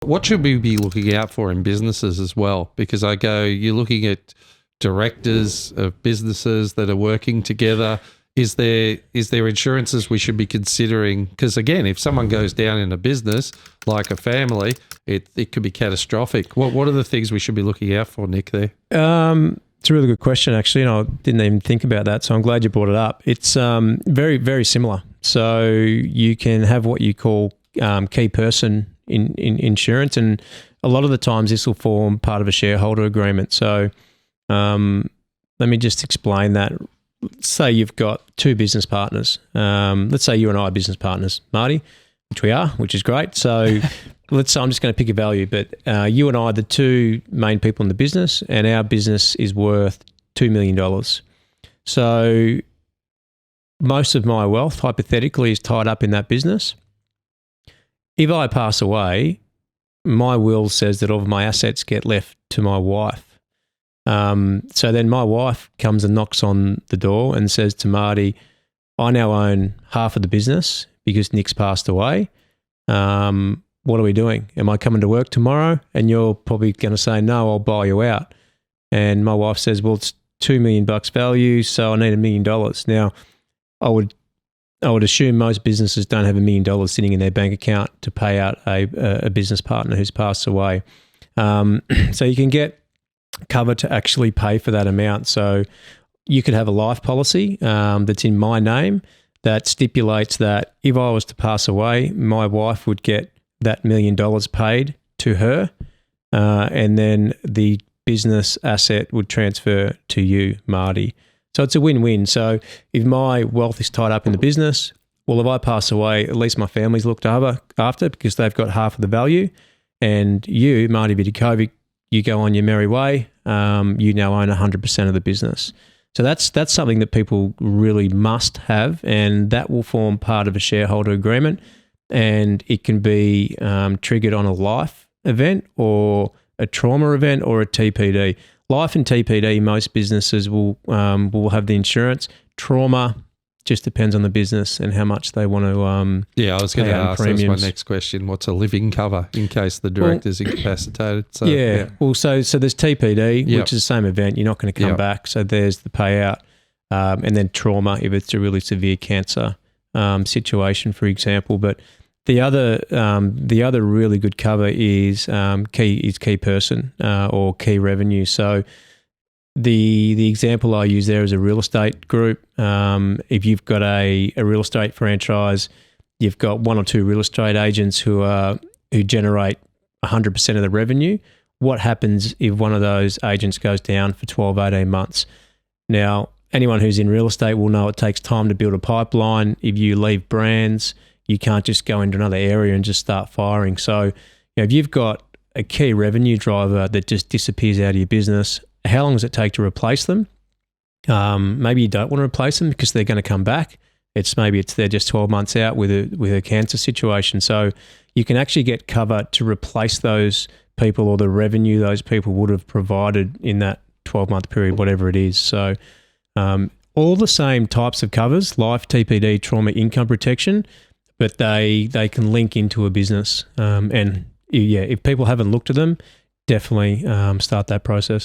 What should we be looking out for in businesses as well? Because you're looking at directors of businesses that are working together. Is there insurances we should be considering? Because again, if someone goes down in a business, like a family, it could be catastrophic. What are the things we should be looking out for, Nick, there? It's a really good question, actually, and I didn't even think about that, so I'm glad you brought it up. It's very, very similar. So you can have what you call key person in insurance, and a lot of the times this will form part of a shareholder agreement. So let me just explain that. Let's say you've got two business partners. Let's say you and I are business partners, Marty, which we are, which is great. So let's say I'm just going to pick a value, but you and I are the two main people in the business, and our business is worth $2 million. So most of my wealth, hypothetically, is tied up in that business. If I pass away, my will says that all of my assets get left to my wife. So then my wife comes and knocks on the door and says to Marty, I now own half of the business because Nick's passed away. What are we doing? Am I coming to work tomorrow? And you're probably going to say, no, I'll buy you out. And my wife says, well, it's $2 million value, so I need $1 million. Now, I would assume most businesses don't have $1 million sitting in their bank account to pay out a business partner who's passed away. So you can get cover to actually pay for that amount. So you could have a life policy that's in my name that stipulates that if I was to pass away, my wife would get that $1 million paid to her, and then the business asset would transfer to you, Marty. So it's a win-win. So if my wealth is tied up in the business, well, if I pass away, at least my family's looked after because they've got half of the value. And you, Marty Vidakovic, you go on your merry way. You now own 100% of the business. So that's something that people really must have, and that will form part of a shareholder agreement. And it can be triggered on a life event or a trauma event or a TPD. Life and TPD, most businesses will have the insurance. Trauma just depends on the business and how much they want to. I was going to ask. That's my next question. What's a living cover in case the director's incapacitated? So, Well, so there's TPD, which is the same event. You're not going to come back. So there's the payout, and then trauma if it's a really severe cancer situation, for example. But the other really good cover is key person or key revenue. So the example I use there is a real estate group. If you've got a real estate franchise, you've got one or two real estate agents who generate 100% of the revenue. What happens if one of those agents goes down for 12, 18 months? Now, anyone who's in real estate will know it takes time to build a pipeline. If you leave brands, you can't just go into another area and just start firing. So, if you've got a key revenue driver that just disappears out of your business, how long does it take to replace them? Maybe you don't want to replace them because they're going to come back. They're just 12 months out with a cancer situation. So you can actually get cover to replace those people or the revenue those people would have provided in that 12-month period, whatever it is. So all the same types of covers, life, TPD, trauma, income protection, but they can link into a business. And if people haven't looked at them, definitely start that process.